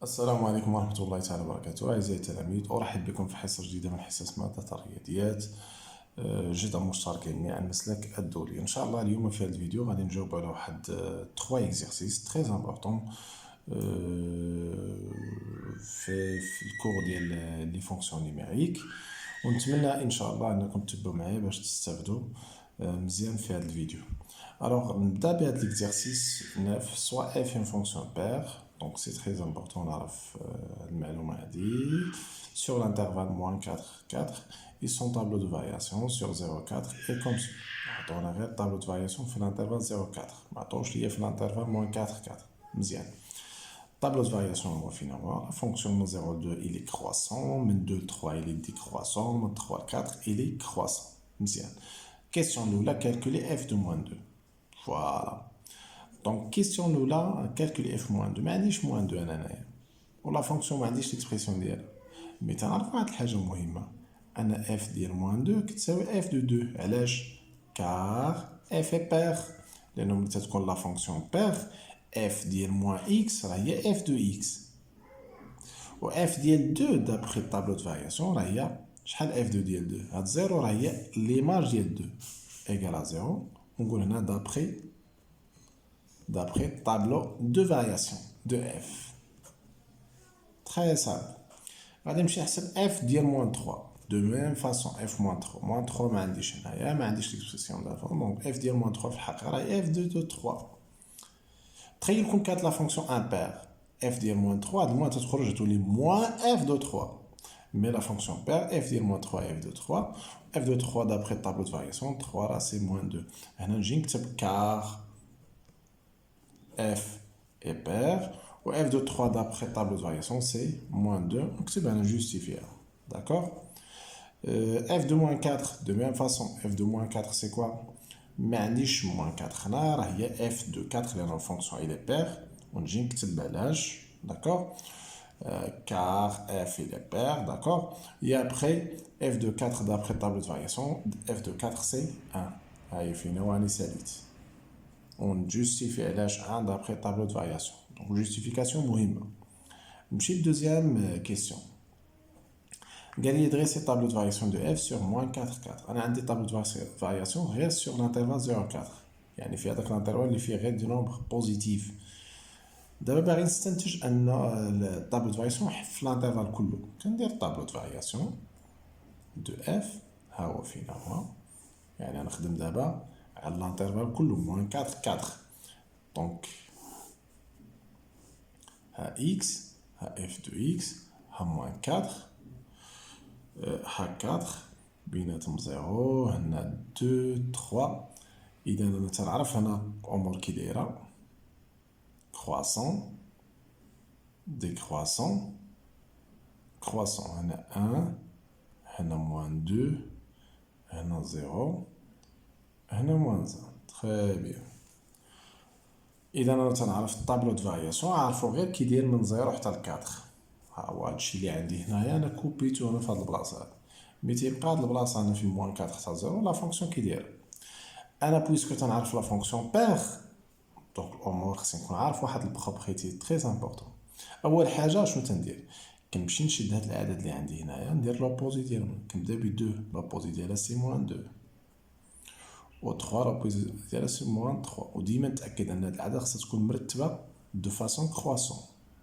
السلام عليكم ورحمة الله تعالى وبركاته. أعزائي التلاميذ، أرحب بكم في حصة جديدة من حصص مادة الرياضيات جدا مشتركين مع المسلك الدولي. إن شاء الله اليوم في هذا الفيديو غادي نجاوب على واحد 3 إكزرسيس تري امبورطون في الكور ديال لي فونكسيون نيميريك، ونتمنى إن شاء الله أنكم تتبعوا معايا باش تستافدوا مزيان في هذا الفيديو. Alors, نبدا بهذا l'exercice 9 soit f une fonction paire, donc c'est très important نعرف المعلومة هذه. Sur l'intervalle moins 4, 4 et son tableau de variation sur 0,4 et comme suit. On a le tableau de variation في l'intervalle 0,4 ما عطوش ليا في l'intervalle moins 4, 4 مزيان. Tableau de variation on va finir voir. La fonction de 0,2 il est croissant, من 2 3 il est décroissant, من 3 4 il est croissant مزيان. Question الأولى calculer f de moins 2. Voilà. Donc, question nous là, calculer f moins 2. ما عنديش moins 2 أنا و la fonction ما عنديش l'expression ديالها. مي تنعرف واحد الحاجة مهمة، أن f ديال moins 2 كتساوي f de 2. علاش؟ car f est paire. لأنه ملي تتكون la fonction paire f ديال moins x راه هي f de x. و f ديال 2 d'après le tableau de variation راه هي شحال f de ديال 2؟ هاد 0 راه هي l'image ديال 2 égale à 0. نقول هنا d'après tableau de variation de f. Très simple. غادي نمشي نحسب f ديال moins 3 de même façon. f moins 3 moins 3 ما عنديش هنايا، ما عنديش l'expression d'avant، donc f ديال moins 3 في الحقيقة راهي f de 3. تخيل كون كانت لا فونكسيون امبير f ديال moins 3 هاد الموان تتخرج تولي moins f de 3. Mais la fonction paire f ديال moins 3 f de 3 f de 3 d'après le tableau de variation 3 راه c'est moins 2. هنا نجي نكتب car f est paire ou f de 3 d'après le tableau de variation c'est moins 2. نكتب هنا justifier. D'accord. F de moins 4 de même façon. F de moins 4 c'est quoi؟ ما عنديش moins 4 هنا، راه هي f de 4 لأن la fonction il est paire ونجي نكتب علاش. D'accord. Car f il est paire, d'accord. Et après f de 4 d'après le tableau de variation, f de 4 c'est 1. Allez, finalement, on justifie l'âge 1 d'après le tableau de variation. Donc justification مهمة. نمشي deuxième question. قال لي dresser tableau de variation de f sur moins 4 4. أنا عندي tableau de variation غير sur l'intervalle 0,4. يعني في هذاك l'intervalle اللي فيه غير دي nombres positifs. دابا باغي نستنتج ان الطابلو دو فارياسيون في الانترفال كله. كندير الطابلو دو فارياسيون دو اف ها هو فينا هو، يعني غنخدم دابا على الانترفال كله موان 4 4. دونك ها اكس ها اف دو اكس ها موان 4 ها 4 بيناتهم 0 هنا 2 3. اذا انا تنعرف هنا الامور كي دايره croissant, décroissant, croissant. On a 1, on a moins 2, on a 0, on a moins 1. Très bien. إذا أنا تنعرف الطابلو دو فارياسيون عارفو غير كي داير من 0 حتى ل 4. ها هو هادشي اللي عندي هنايا، أنا كوبيتو هنا في هاد البلاصة هادي. مي تيبقى هاد البلاصة أنا في موان 4 حتى 0 لا فونكسيون كي داير. أنا بويسكو تنعرف لا فونكسيون بير دونك الامور خصني نكون عارف واحد البروبريتي تري امبورطون. اول حاجه شنو تندير؟ كنمشي نشد هاد العدد اللي عندي هنايا ندير لوبوزي ديالهم. كنبدا ب 2 لوبوزي ديالها سي موان 2 و 3 لوبوزي ديالها سي موان 3. وديما نتاكد ان هاد العدد خصها تكون مرتبه دو فاسون كرواسون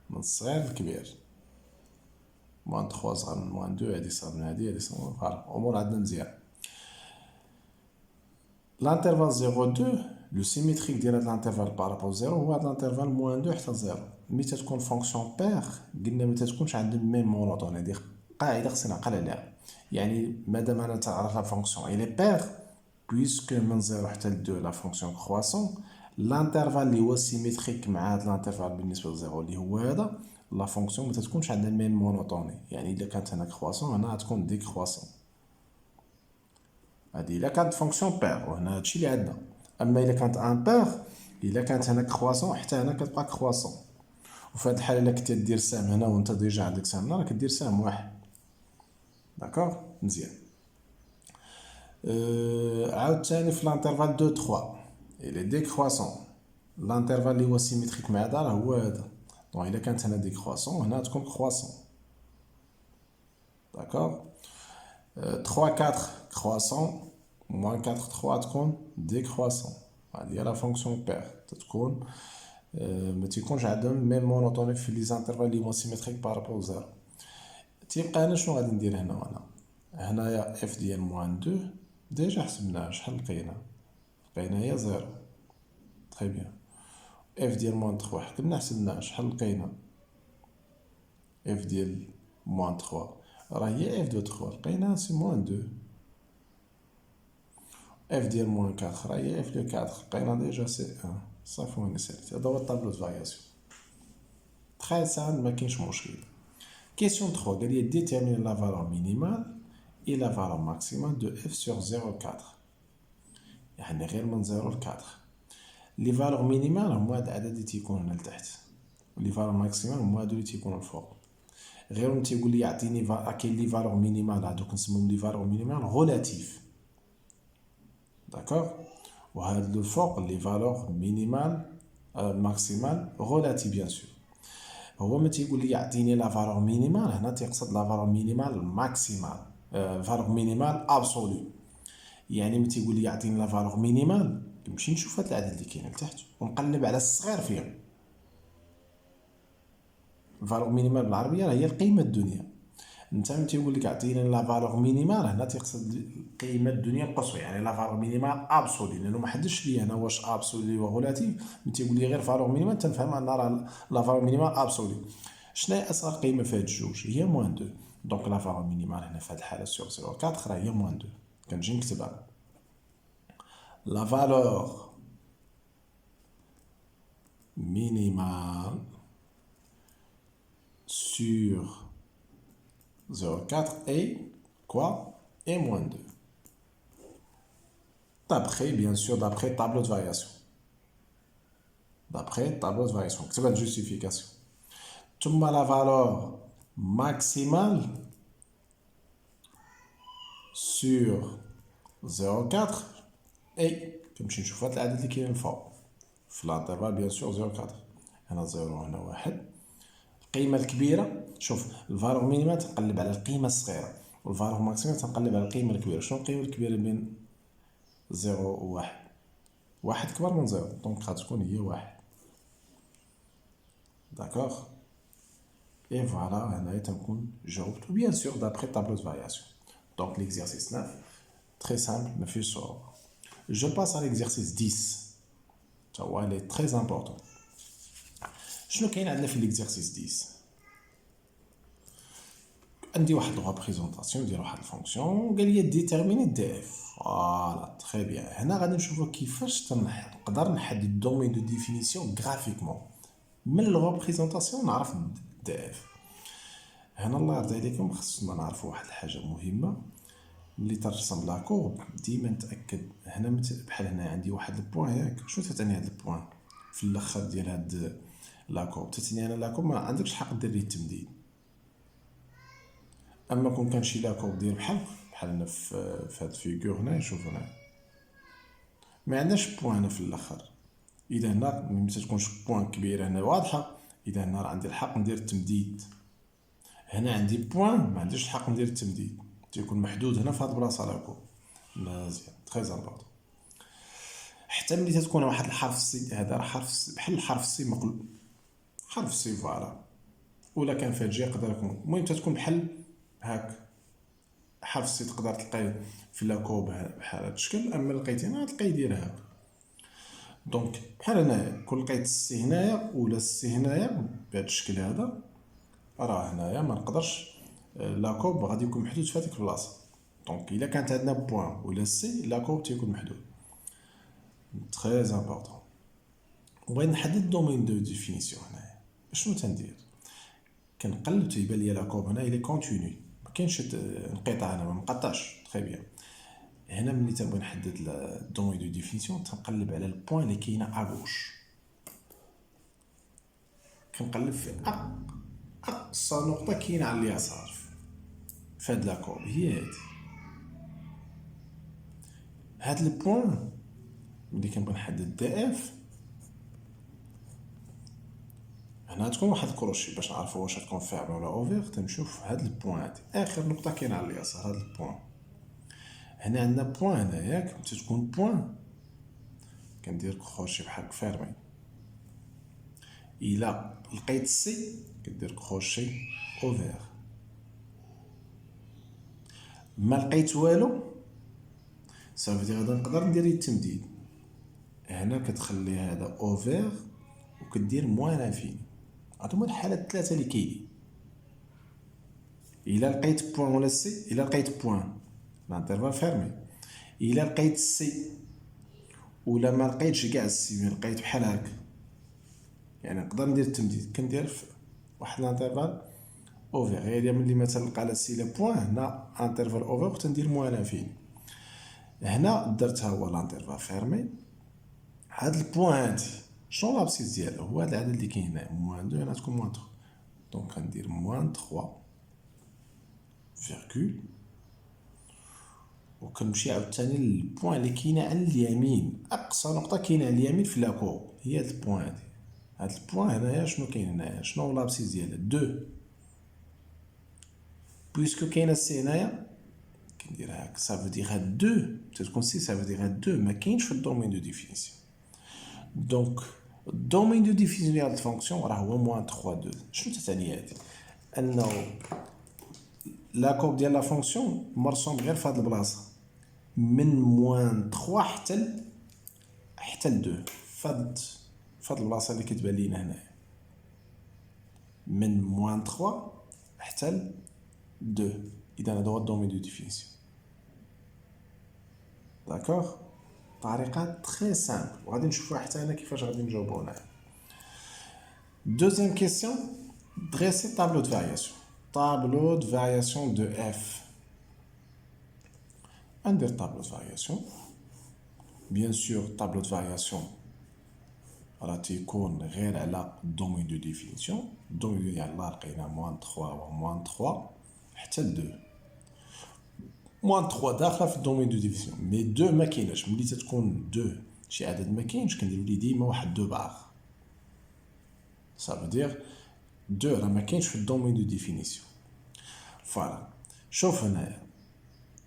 من الصغير للكبير. موان 3 صغر من موان 2، هادي صغر من هادي صغر من هادي. الامور عندنا مزيان. l'intervalle 0,2 لو سيميتريك ديال هاد الانترفال بارابور 0 هو هاد الانترفال موان 2 حتى 0. ملي تتكون فونكسيون بير قلنا ما تتكونش عندهم ميم مونوطون. هادي قاعده خصنا نعقل عليها. يعني مادام انا تعرف لا فونكسيون اي لي بير بويسكو من 0 حتى ل 2 لا فونكسيون كرواسون، الانترفال اللي هو سيميتريك مع هاد الانترفال بالنسبه ل 0 اللي هو هذا، لا فونكسيون ما تتكونش عندها ميم مونوطوني. يعني الا كانت هنا كرواسون هنا غتكون ديكرواسون. هادي الا كانت فونكسيون بير وهنا هادشي اللي عندنا. اما الا كانت امبير الا كانت هنا كرواسون حتى هنا كتبقى كرواسون. وفي هاد الحاله الا كنتي دير سهم هنا وانت ديجا عندك سهم هنا راه كدير سهم واحد. داكوغ مزيان. عاوتاني في الانترفال 2 3 الى ديكرواسون. الانترفال اللي هو سيميتريك مع هذا راه هو هذا. دونك الا كانت هنا ديكرواسون هنا تكون كرواسون. داكوغ. 3 4 كرواسون موان 4 3 تكون ديكرواسون. هادي هي لا فونكسيون بير تتكون ما تيكونش عندهم ميم مونوتوني في لي زانترفال لي مون سيميتريك بارابور زيرو. تيبقى انا شنو غادي ندير هنا هنايا اف ديال موان 2 ديجا حسبناها شحال لقينا هي زيرو. تري بيان. اف ديال موان 3 كنا حسبناها شحال لقينا اف ديال موان 3 راه هي اف دو 3 لقيناها سي موان 2. اف ديال موان 4 راه هي اف دو 4 لقينا ديجا سي 1 صافي وين ساليت. هذا هو الطابلو دو فارياسيون تري سامبل ما كاينش مشكل. كيسيون 3 قال لي ديتيرمين لا فالور مينيمال اي لا فالور ماكسيمال دو اف سور 0.4 يعني غير من 0 ل 4. لي فالور مينيمال هما هاد العدد اللي تيكون هنا لتحت ولي فالور ماكسيمال هما هادو اللي تيكونوا الفوق. غير ملي تيقول لي يعطيني كاين لي فالور مينيمال هادوك نسميهم لي فالور مينيمال غولاتيف. داكوغ. وهاد لو فوق لي فالور مينيمال ماكسيمال غولاتيف بيان سور. هو ما تيقول لي يعطيني لا فالور مينيمال هنا تيقصد لا فالور مينيمال ماكسيمال فالور مينيمال ابسولو. يعني ملي تيقول لي يعطيني لا فالور مينيمال كنمشي نشوف هاد العدد اللي كاين لتحت ونقلب على الصغير فيهم. الفالور مينيمال بالعربيه راه هي القيمه الدنيا. انت ملي تيقول لك عطيني لا فالور مينيمال هنا تيقصد القيمه الدنيا القصوى يعني لا فالور مينيمال ابسولي لانه ما حدش لي انا واش ابسولي وغولاتيف. ملي تيقول لي غير فالور مينيمال تنفهم ان راه لا فالور مينيمال ابسولي. شنو هي اصغر قيمه في هاد الجوج هي موان 2. دونك لا فالور مينيمال هنا في هاد الحاله سور 0.4 راه هي موان 2. كنجي نكتبها لا فالور مينيمال sur 0,4 et quoi et moins 2 d'après bien sûr d'après tableau de variation كتبها الجوستيفيكاسيون. ثم la valeur maximale sur 0,4 et كنمشي نشوف هاد العدد اللي كاين الفوق في الانترفال بيان سور 0,4 هنا 0 هنا 1. القيمه الكبيره شوف الفالور مينيمال تنقلب على القيمه الصغيره والفالور ماكسيمال تنقلب على القيمه الكبيره. شنو القيمه الكبيره بين 0 و 1 1 كبر من 0 دونك غتكون هي 1. داكوغ. اي فوالا هنايا تنكون جاوبت بيان سور دابري طابلو دو فارياسيون. دونك ليكزارسيس 9 تري سامبل ما فيهش صعوبه. جو باس على ليكزارسيس 10 تا هو لي تري امبورطون. شنو كاين عندنا في ليكزارسيس 10 عندي واحد لو ريبريزونطاسيون ديال واحد الفونكسيون قال لي ديتيرميني دي اف. فوالا تري بيان. هنا غادي نشوفوا كيفاش نقدر نحدد الدومين دو ديفينيسيون غرافيكمون من لو ريبريزونطاسيون نعرف دي اف. هنا الله يرضي عليكم خصنا نعرفوا واحد الحاجه مهمه ملي ترسم لا كورب ديما نتاكد هنا بحال هنا عندي واحد البوان ياك شنو تعني هذا البوان في الاخر ديال هاد لا كورب تعني انا لا كورب ما عندكش الحق دير ليه التمديد. اما كون كان شي لا كورب ديال بحال هنا في هاد الفيغور هنا شوف هنا ما عندناش بوان هنا في الاخر. اذا هنا ما تكونش بوان كبيره هنا واضحه اذا هنا عندي الحق ندير التمديد. هنا عندي بوان ما عنديش الحق ندير التمديد تيكون محدود هنا في هاد البلاصه لا كورب. مزيان تري امبورطون. حتى ملي تكون واحد الحرف سي هذا راه حرف بحال الحرف سي مقلوب حرف سي فوالا ولا كان فيها جي يقدر يكون المهم تتكون بحال هاك حرف سي تقدر تلقاه في لاكوب بحال هاد الشكل. اما لقيتي هنا تلقاي داير هاك دونك بحال هنايا كون لقيت السي هنايا ولا السي هنايا بهاد الشكل هذا راه هنايا ما نقدرش لاكوب غادي يكون محدود في هذيك البلاصه. دونك الا كانت عندنا بوان ولا سي لاكوب تيكون محدود تري امبورطون. وبغيت نحدد الدومين دو ديفينيسيون هنايا شنو تندير كنقلب تيبان ليا لاكوب هنا الي كونتينيو ما كاينش انقطاع هنا ما مقطعش تري بيان. هنا ملي تنبغي نحدد الدومين دو ديفينيسيون تنقلب على البوان اللي كاينه اغوش كنقلب في اقصى نقطه كاينه على اليسار في هاد لاكوب هي هاد البوان ملي كنبغي نحدد دي اف هنا تكون واحد الكروشي باش نعرفوا واش تكون فيرمي ولا اوفير. تنشوف هاد البوان هادي اخر نقطه كاينه على اليسار، هاد البوان. هنا عندنا بوان هنا ياك، تكون بوان كندير كروشي بحال فيرمي. الا لقيت سي كدير كروشي اوفير. ما لقيت والو صافي غادي نقدر ندير التمديد. هنا كتخلي هذا اوفير وكدير موان انفيني. هادو الحالات الثلاثه اللي كاينين. الا لقيت بوان ولا سي، الا لقيت بوان لانترفال فيرمي، الا لقيت سي ولا ما لقيتش كاع السي، لقيت بحال هكا، يعني نقدر ندير التمديد. كندير في واحد لانترفال اوفير. هي ملي مثلا لقى لا سي لا بوان، هنا انترفال اوفير وتندير موان انفيني. هنا درتها هو لانترفال فيرمي. هاد البوان هادي شنو لابسيس ديالو؟ هو هاد العدد اللي كاين هنا موان 2، هنا تكون موان 3. دونك كندير موان 3 فيرغول، وكنمشي عاوتاني للبوان اللي كاينه على اليمين. اقصى نقطه كاينه على اليمين في لاكور هي هاد البوان هادي. هاد البوان هنايا شنو كاين هنايا؟ شنو لابسيس ديالها؟ 2. بويسكو كاينه سي هنايا كندير هاك، سافو دير هاد 2 تكون سي، سافو دير هاد 2 ما كاينش في الدومين دو ديفينيسيون. دونك الدومين دو ديفينيسيون ديال الفونكسيون راه هو موان 3 2. شنو تعني هادي؟ انه لاكور ديال لا فونكسيون مرسوم غير في هاد البلاصه من موان 3 حتى ل 2 فهاد البلاصه اللي كتبان لينا هنايا، من موان 3 حتى ل 2. اذا هذا هو الدومين دو ديفينيسيون. داكوغ، طريقه تري سامبل، وغادي نشوفوها حتى هنا كيفاش غادي نجاوبو هنايا. دوزيام كيسيون، دريسي طابلو دو فارياسيون. طابلو دو فارياسيون دو اف. ندير طابلو دو فارياسيون. بيان سور طابلو دو فارياسيون راه تيكون غير على الدومين دو ديفينيسيون. الدومين يعني لا لقينا موان 3 و موان 3 حتى ل 2. موان 3 داخله في الدومين دو ديفينيسيون، مي 2 ما كايناش. ملي تتكون 2 شي عدد ما كاينش كنديرو ليه ديما واحد 2 باغ. صافي دير 2 راه ما كاينش في الدومين دو ديفينيسيون. فوالا شوف هنايا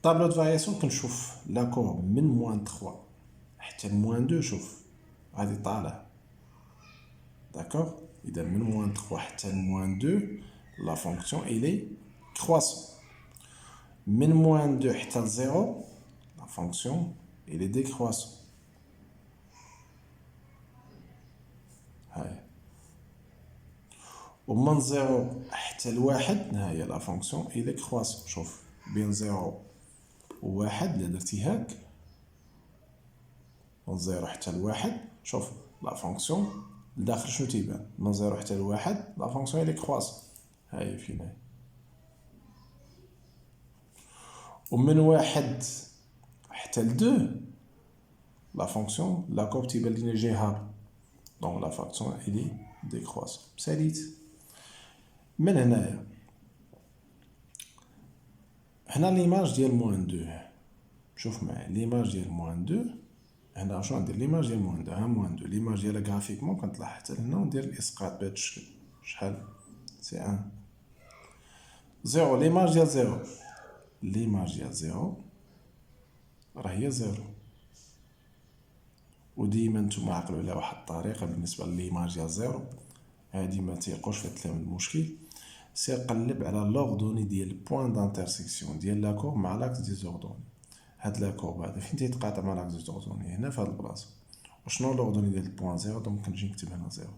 طابلو دو فارياسيون كنشوف لاكور من موان 3 حتى موان 2. شوف غادي طالع. داكوغ، اذا من موان 3 حتى موان 2 لا فونكسيون الي كرواسون. من موان 2 حتى ل 0 لا فونكسيون الي ديكرواسون. هاي ومن 0 حتى ل 1 هاهي لا فونكسيون الي كرواسون. شوف بين 0 و 1 الا درتي هاك من 0 حتى ل 1، شوف لا فونكسيون لداخل شنو تيبان؟ من 0 حتى ل 1 لا فونكسيون الي كرواسون. هاهي فين هاي. ومن 1 حتى ل 2 لا فونكسيون لاكور تيبان لينا جاي هابط. دونك لا فونكسيون الي ديكرواسون. ساليت من هنايا. هنا ليماج ديال موان 2. شوف معايا ليماج ديال موان 2. هنا شنو ندير؟ ليماج ديال موان 2. ها موان 2 ليماج ديالها غرافيكمون كنطلع حتى لهنا وندير الاسقاط بهذا الشكل. شحال؟ سي 1 0. ليماج ديال 0، ليماج ديال 0 راه هي 0. وديما نتوما عقلوا على واحد الطريقه بالنسبه لليماج ديال 0 هادي ما تيلقوش في الكلام المشكل. سير قلب على لوردوني ديال بوين دانترسيكسيون ديال لاكور مع لاكس ديزوردوني. هاد لاكور هذا فين تيتقاطع مع لاكس ديزوردوني؟ هنا في هاد البلاصه. وشنو لوردوني ديال بوين 0؟ دونك كنجي نكتب هنا 0.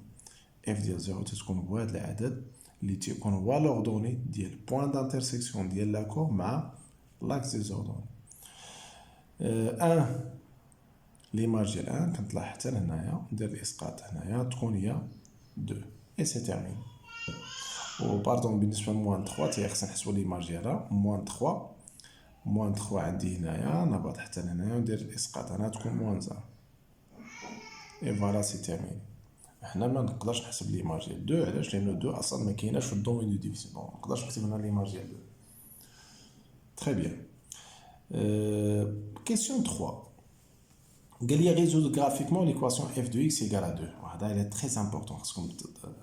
اف ديال 0 تتكون بهاد العدد اللي تيكون هو لوردوني ديال بوين دانترسيكسيون ديال لاكور مع لاكس ديزوردوني. 1 ليماج ديال 1 كنطلع حتى لهنايا ندير الاسقاط هنايا تكون هي 2 اي سي تيرمين. و باردون بالنسبه لموان 3 تي خصنا نحسبوا ليماج ديالها موان 3. موان 3 عندي هنايا نهبط حتى لهنايا وندير الاسقاط هنا تكون موان 0 اي فوالا سي تيرمين. حنا ما نقدرش نحسب ليماج ديال 2. علاش؟ لانه 2 اصلا ما كايناش في الدومين دو ديفيسيون. ما نقدرش نكتب هنا ليماج ديال 2. تري بيان. كيسيون 3. قال لي résoudre graphiquement l'équation f de x égale à 2. وهذا il est très important خاصكم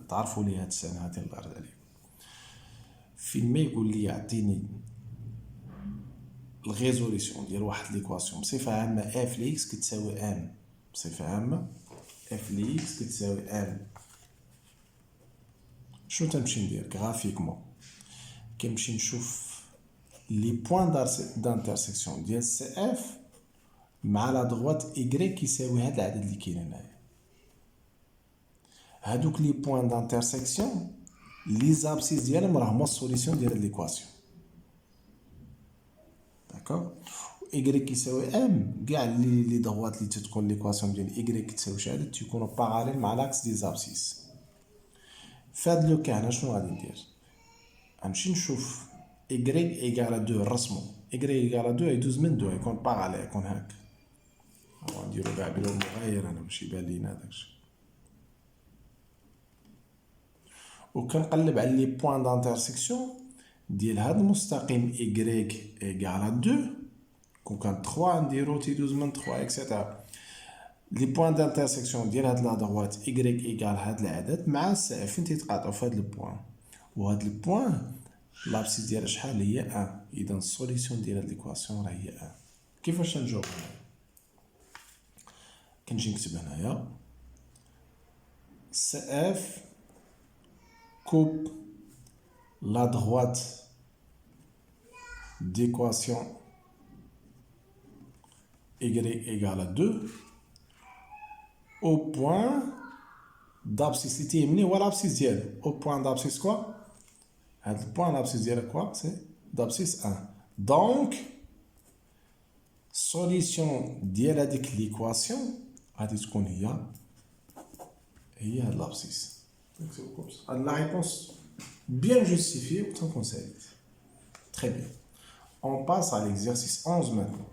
تعرفوا لي هاد السنه هذه الله يرضي عليكم. فين ما يقول لي يعطيني الريزوليسيون ديال واحد ليكواسيون بصفه عامه اف لاكس كتساوي ان، بصفه عامه اف لاكس كتساوي ان، شنو تنمشي ندير غرافيكمون؟ كنمشي نشوف لي بوين دانترسيكسيون ديال سي اف مع لا دغوات ايكغيك كيساوي هاد العدد اللي كاين هنايا. هادوك لي بوين دانترسيكسيون لي زابسيس ديالهم راه هما السوليسيون ديال ليكواسيون. داكوغ؟ ايكغيك كيساوي ام، كاع لي دغوات اللي تتكون ليكواسيون ديال ايكغيك كتساوي شي عدد تيكونوا باراليل مع لاكس دي زابسيس. فهاد لو كان شنو غادي ندير؟ غنمشي نشوف ايكغيك ايكال 2 نرسمو ايكغيك ايكال 2 يدوز من 2 يكون باراليل يكون هاك. غنديرو كاع بلون مغاير انا ماشي بان لينا داكشي. وكنقلب على لي بوين دانترسيكسيون ديال هاد المستقيم ايكغيك ايكال 2 كون كان 3 نديرو تيدوز من 3 اكسيتيرا. لي بوين دانترسيكسيون ديال هاد لا دغوات ايكغيك ايكال هاد العدد مع سي فين تيتقاطعو في هاد البوين، وهاد البوين لابسيس ديالها شحال هي 1. اذا السوليسيون ديال هاد ليكواسيون راه هي 1. كيفاش نجاوب هنايا؟ كنجي نكتب هنايا سي اف كوب لا droite d'équation y égale à 2 au point d'abscisse اللي تيهمني هو l'abscisse ديالو. au point d'abscisse quoi؟ هاد البوان d'abscisse ديالها quoi؟ c'est d'abscisse 1. donc solution ديال هاديك ليكواسيون غادي تكون هي هاد l'abscisse. La réponse bien justifiée, autant qu'on sait. Très bien. On passe à l'exercice 11 maintenant.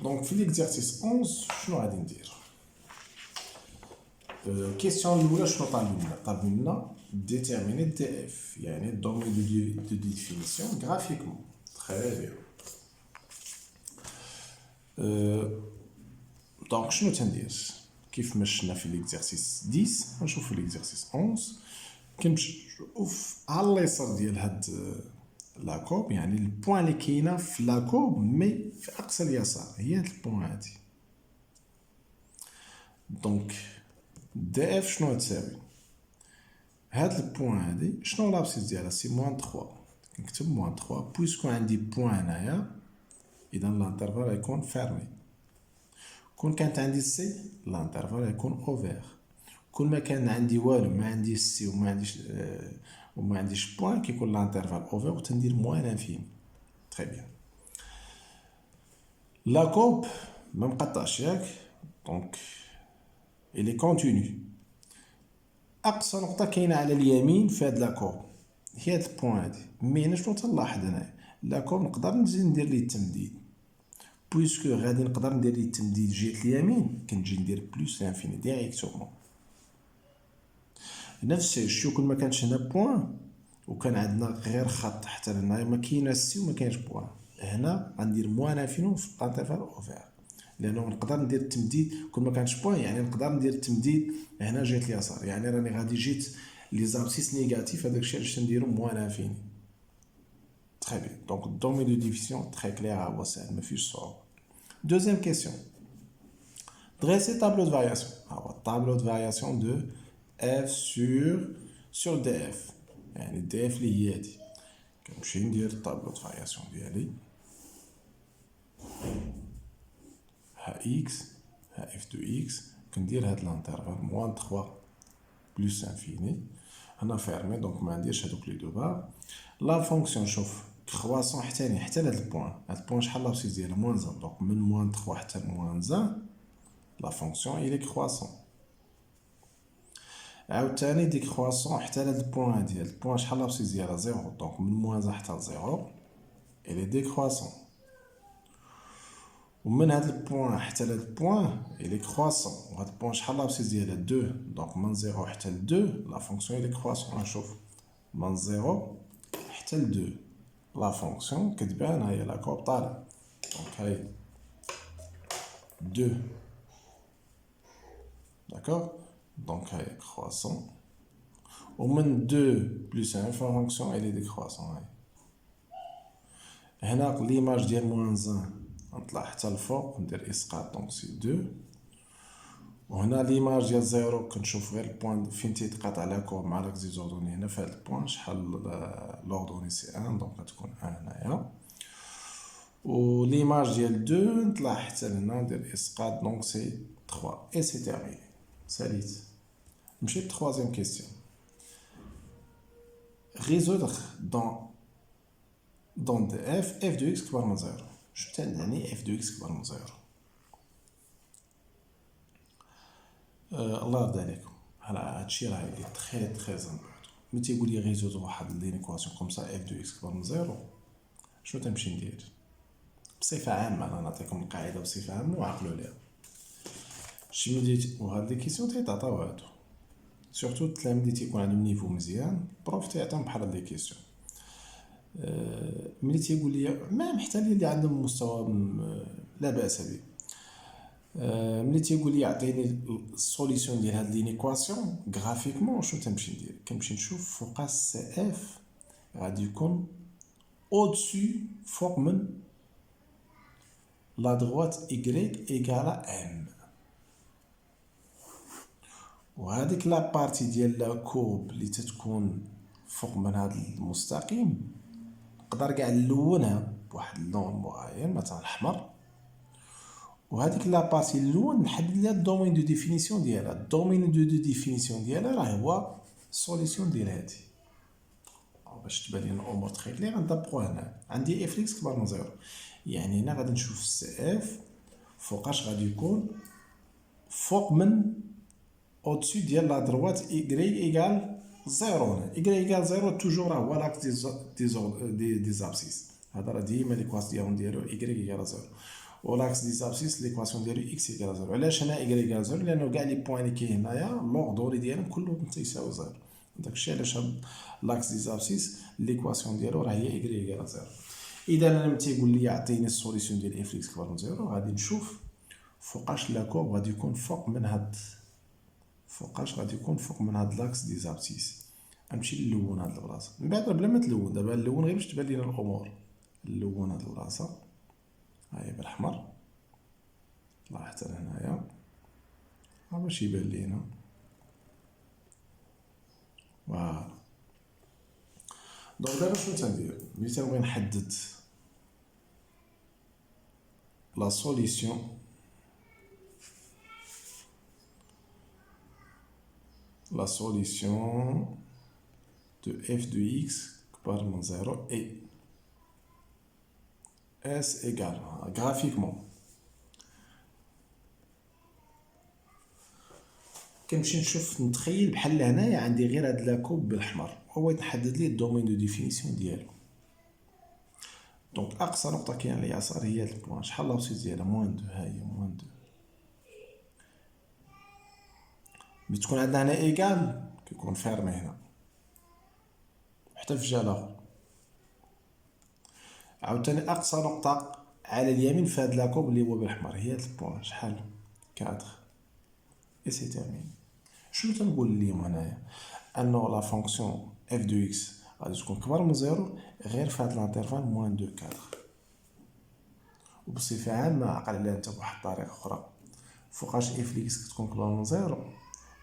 Donc, في l'exercice 11, شنو غادي ندير؟ question الاولى شنو طالب لنا؟ طالب لنا déterminer df يعني domaine de définition graphiquement. Très bien. donc شنو تندير؟ كيف مشينا في ليكزارسيس 10 غنشوف في ليكزارسيس 11 كنمشي نشوف على اليسار ديال هاد لاكوب، يعني البوين اللي كاينه في لاكوب مي في اقصى اليسار هي هاد البوين هادي. دونك دي اف شنو تساوي؟ هاد البوين هادي شنو لابسيس ديالها؟ سي موان 3. كنكتب موان 3 بويسكو عندي بوين هنايا اذا لانترفال غيكون فيرمي. كون كانت عندي سي لانترفال غيكون اوفير. كل ما كان عندي والو ما عنديش سي وما عنديش بوين كيكون لانترفال اوفير وتندير موان انفيني. تري بيان. لا كوب ما مقطعش ياك دونك الي كونتينيو. اقصى نقطه كاينه على اليمين في هاد لا كوب هي هاد البوين هادي. مي هنا شنو تنلاحظ هنايا؟ لا كوب نقدر نزيد ندير ليه التمديد بويسكو غادي نقدر ندير ليه التمديد جهه اليمين كنجي ندير بلوس لانفيني ديريكتومون. نفس الشيء كل ما كانش هنا بوين وكان عندنا غير خط حتى هنا ما كاينش سي وما كاينش بوين، هنا غندير موان انفيني في الانترفال اوفير لانه نقدر ندير التمديد كل ما كانش بوين، يعني نقدر ندير التمديد هنا جهه اليسار، يعني راني غادي جيت لي زابسيس نيجاتيف هذاك الشيء علاش نديرو موان انفيني. تري بيان. دونك الدومين دو ديفيسيون تري كلير هو ساهل ما فيش صعوبه. دوزيام كيسيون dresser tableau de variation. Alors, tableau de variation de f sur df. يعني df اللي هي هادي. كنمشي ندير الطابلو د فارياسيون ديالي. ها x ها f de x كندير هاد الانترفال موان 3 بلوس انفيني. هنا فيرمي دونك ما نديرش هادوك لي دو بار. لا فونكسيون شوف كرواسون حتى لهاد البوين. هاد البوين شحال لابسيس ديالها موان 1 دونك من موان 3 حتى موان 1 la fonction il est croissant. عاوتاني décroissant حتى لهاد البوين هادي، هاد البوين شحال لابسيس ديالها 0 دونك من موان 1 حتى 0 il est décroissant. ومن هاد البوين حتى لهاد البوين il est croissant. وهاد البوين شحال لابسيس ديالها 2 دونك من 0 حتى ل 2 la fonction il est croissant. نشوف من 0 حتى ل 2 la fonction كتبان هي لا كوب طالع دونك هاي 2. D'accord? Donc, croissant. Au moins 2 plus 1, fonction, elle est décroissante. هنا l'image ديال moins 1 نطلع حتى الفوق ندير اسقاط دونك سي 2. وهنا ليماج ديال زيرو كنشوف غير البوان فين تيتقاطع لا كور مع لاكس ديزوردوني هنا في هاد البوان شحال لوردوني سي 1 دونك غتكون 1 هنايا. و ليماج ديال 2 نطلع حتى لهنا ندير اسقاط دونك سي 3 اي سي تيرميني. ساليت نمشي للتخوازيام كيستيون. résoudre dans de f de x كبر من 0. شو تعني f de x كبر من 0؟ الله يرضي عليكم. هادشي راه اللي تري امبورطون. ملي تيقول لي ريزودر واحد لينيكواسيون كوم سا اف دو اكس كبر من 0، شنو تنمشي ندير؟ بصفه عامه انا نعطيكم القاعده بصفه عامه وعقلوا عليها. شي ملي وهاد لي كيسيون تيتعطاو هادو سورتو التلاميذ اللي تيكون عندهم نيفو مزيان بروف تيعطيهم بحال هاد لي كيسيون. ملي تيقول لي ميم حتى اللي عندهم مستوى لا باس به، ملي تيقول لي يعطيني السوليسيون ديال هاد لينيكواسيون غرافيكمون، شنو تنمشي ندير؟ كنمشي نشوف فوقاش سي اف غادي يكون au-dessus فوق من لا دروات y ايكالا ام. وهذيك لا بارتي ديال لا كورب اللي تتكون فوق من هذا المستقيم نقدر كاع نلونها بواحد اللون معين مثلا الاحمر، وهذيك لا بارتي اللون نحدد لها الدومين دو ديفينيسيون ديالها. الدومين دو ديفينيسيون ديالها راه هو السوليسيون ديال هادي. باش تبان لي الامور تري كلير ندبقوا هنا. عندي اف اكس كبر من 0، يعني هنا غادي نشوف سي اف فوقاش غادي يكون فوق من au-dessus ديال لا دروات y ايكال 0. y ايكال 0 توجور راه هو لاكس دي زابسيس. هذا راه ديما ليكواس ديالو y ايكال 0، ولاكس دي زابسيس ليكواسيون ديالو x ايكال 0. علاش هنا y ايكال 0؟ لانه كاع لي بوين اللي كاين هنايا لوردوري ديالهم كلهم تيساوي 0. داكشي علاش هاد لاكس دي زابسيس ليكواسيون ديالو راه هي y ايكال 0. اذا انا لما تيقول لي يعطيني السوليسيون ديال اف اكس كبر من 0، غادي نشوف فوقاش لا كورب غادي يكون فوق من هاد لاكس دي زابسيس. غنمشي نلون هاد البلاصه من بعد بلا ما تلون. دابا نلون غير باش تبان لينا الامور. نلون هاد البلاصه هاهي بالاحمر طلع حتى لهنايا باش يبان لينا. فوالا دونك دابا شنو تندير؟ ملي تنبغي نحدد لا سوليسيون de f de x كبر من 0 et s égale graphiquement. كنمشي نشوف نتخيل بحال هنايا عندي غير هاد لاكوب بالاحمر، هو يتحدد لي الدومين دو ديفينيسيون ديالو. دونك اقصى نقطه كاينه على اليسار هي هاد البوان. شحال لابسيط ديالها؟ موان 2. ها هي موان 2. ملي تكون عندنا هنا ايكال كيكون فيرمي هنا حتى في جال اخر. عاوتاني اقصى نقطه على اليمين في هاد لاكوب اللي هو بالاحمر هي هاد البوان. شحال؟ 4 اي سي تيرميني. شنو تنقول اليوم هنايا؟ انه لا فونكسيون اف دو اكس غادي تكون كبر من 0 غير في هاد الانترفال موان 2 4. وبصفه عامه عقل عليها انت بواحد الطريقه اخرى. فوقاش اف اكس كتكون كبر من 0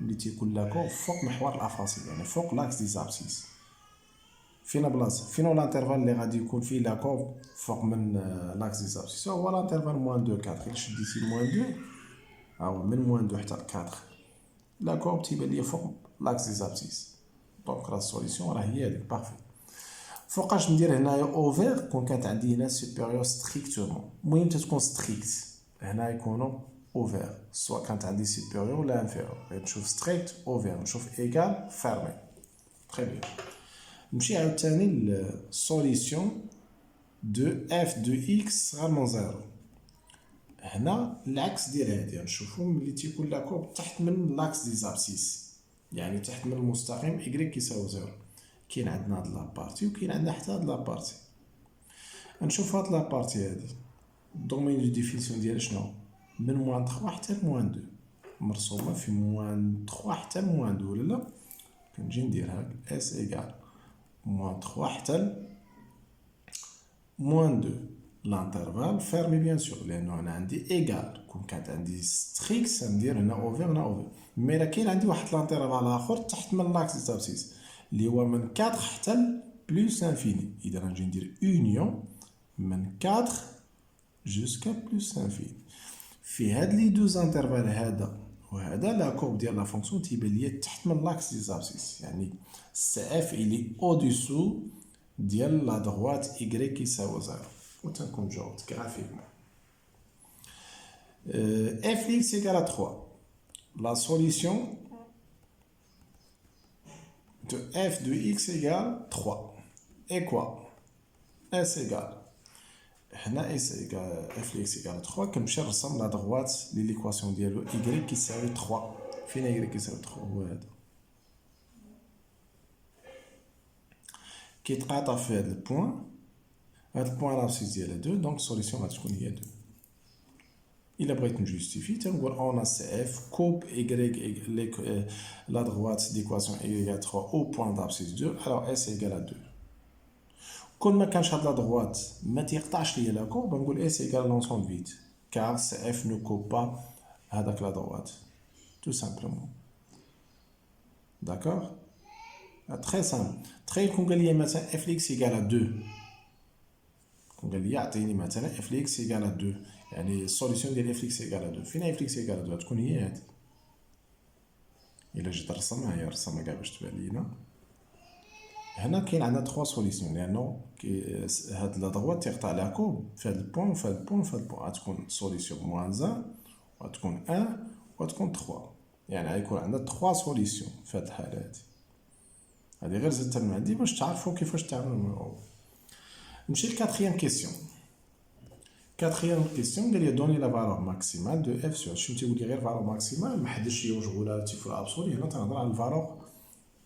اللي تيكون لاكوب فوق محور الافاصيل، يعني فوق لاكس دي زابسيس. فينا بلاصه فينا الانترفال اللي غادي يكون فيه لاكوب فوق من لاكس دي زابسيس هو الانترفال موان 2 4. الا شديتي موان 2 او من موان 2 حتى 4 لاكوب تيبان ليا فوق لاكس دي زابسيس. دونك لا سوليسيون راه هي هذيك بارفي. فوقاش ندير هنايا اوفير كون كانت عندي هنا سوبيريور ستريكتومون. المهم تتكون ستريكت هنا يكونوا اوفير، سواء كانت عندي سوبيريور ولا انفيريور. نشوف ستريكت اوفير، نشوف ايكال فيرمي. تري بيان. نمشي عاوتاني للسوليسيون دو اف دو اكس صغر من 0. هنا العكس ديال هادي نشوفو ملي تيكون لاكوب تحت من لاكس دي زابسيس، يعني تحت من المستقيم y كيساوي 0. كاين عندنا هاد لابارتي وكاين عندنا حتى هاد لابارتي. نشوف هاد لابارتي هادي الدومين دو ديفينيسيون ديالها شنو؟ من موان 3 حتى لموان 2 مرسومه في موان 3 حتى لموان 2 ولا لا كنجي نديرها اس ايكال موان 3 حتى موان 2 لانترفال فيرمي بيان سور لانه انا عندي ايكال كون كانت عندي ستريكس ندير هنا اوفر هنا اوفر مي راه كاين عندي واحد لانترفال اخر تحت من لاكس تابسيس اللي هو من 4 حتى بلوس انفيني اذا نجي ندير اونيون من 4 جوسكا بلوس انفيني في هاد لي دوز انترفال هذا وهذا لا كورب ديال لا فونكسيون تيبان ليا تحت من لاكس دي زابسيس يعني سي اف الي او ديسو ديال لا droite y كيساوي 0 و تنكون جاوبت غرافيكمون f de x égale à 3 la solution de f de x égale 3 et quoi s égale هنا s égale f de x égale 3 كنمشي نرسم لا droite لي ليكواسيون ديالو y كيساوي 3 فين y كيساوي 3 هو هذا كيتقاطع في هذا البوان هذا البوان لابسيس ديالها 2 دونك السوليسيون غتكون هي 2 الا بغيت نجوستيفي تنقول اون سي اف كوب y لا droite ديكواسيون y égale 3 او بوان لابسيس 2 alors s égale à 2 كون ما كانش هاد لا droite ما تيقطعش ليا لا كورب نقول s égale l'ensemble vide car CF ne coupe pas هذاك لا droite tout simplement d'accord très simple تخيل كون قال لي مثلا f de x égale à 2 كون قال لي يعطيني مثلا f de x égale à 2 يعني السوليسيون ديال f de x égale à 2 فين f de x égale à 2 تكون هي هادي الا جيت نرسمها هي رسمها كاع باش تبان لينا هنا كاين عندنا 3 سوليسيون لانه هاد لا دروات تيقطع لا كوب في هاد البوين وفي هاد البوين وفي هاد البوين غتكون سوليسيون موان 1 وغتكون 1 وغتكون 3 يعني غيكون عندنا 3 سوليسيون في هاد الحاله هادي هادي غير زدتها من عندي باش تعرفوا كيفاش تعملوا الموضوع نمشي للكاتريام كيسيون كاتريام كيسيون قال لي دوني لا فالور ماكسيمال دو اف سور شنو تيقول لي غير فالور ماكسيمال ما حدش يوجهوا تيفو ابسولي هنا تنهضر على الفالور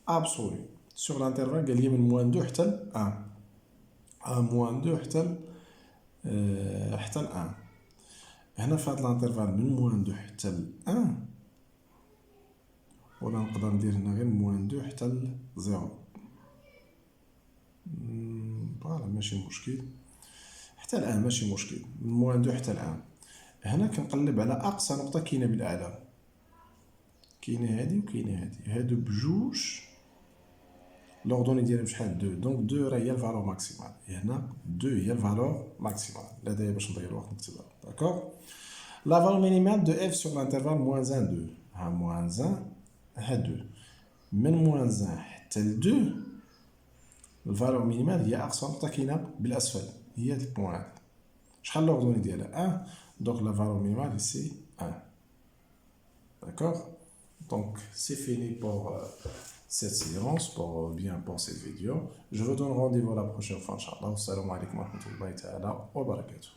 ابسولي sur l'intervalle قال لي من موان 2 حتى ل 1 موان 2 حتى ل 1 هنا في هاد الانترفال من موان 2 حتى ل 1 ولا نقدر ندير هنا غير موان 2 حتى ل 0 فوالا ماشي مشكل حتى الان ماشي مشكل من موان 2 حتى الان هنا كنقلب على اقصى نقطه كاينه بالاعلى كاينه هادي وكاينه هادي هادو بجوج لوردوني ديالهم شحال 2 دونك 2 راه هي الفالور ماكسيمال هنا 2 هي الفالور ماكسيمال لا داير باش نضيع الوقت نكتبها داكوغ لا فالور مينيمال دو اف سور لانترفال موان 1 2 ها موان 1 ها 2 من موان 1 حتى ل 2 الفالور مينيمال هي اقصى نقطه كاينه بالاسفل هي هاد البوان شحال لوردوني ديالها 1 دونك لا valeur minimale ici 1 d'accord donc c'est fini pour cette séance pour cette vidéo je vous donne rendez-vous la prochaine fois inchallah assalamu alaikum wa rahmatullahi ta'ala wa barakatuh